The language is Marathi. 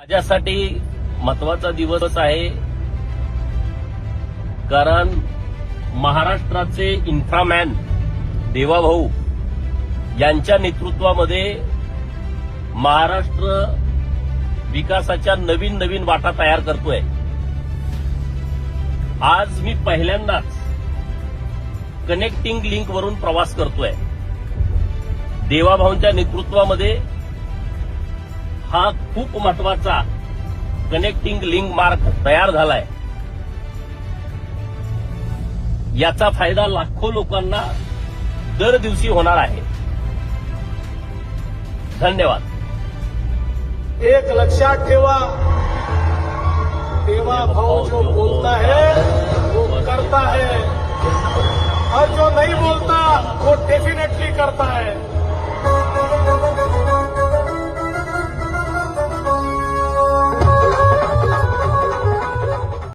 माझ्यासाठी महत्वाचा दिवस आहे, कारण महाराष्ट्राचे इन्फ्रामॅन देवाभाऊ यांच्या नेतृत्वामध्ये महाराष्ट्र विकासाच्या नवीन नवीन वाटा तयार करतोय। आज मी पहिल्यांदाच कनेक्टिंग लिंक वरून प्रवास करतोय। देवाभाऊंच्या नेतृत्वामध्ये हा खूप महत्वाचा कनेक्टिंग लिंक मार्ग तयार झालाय। याचा फायदा लाखो लोकांना दर दिवशी होणार आहे। धन्यवाद। एक लक्षात ठेवा, देवाभाऊ जो बोलता है वो करता है, और जो नहीं बोलता वो डेफिनेटली करता है।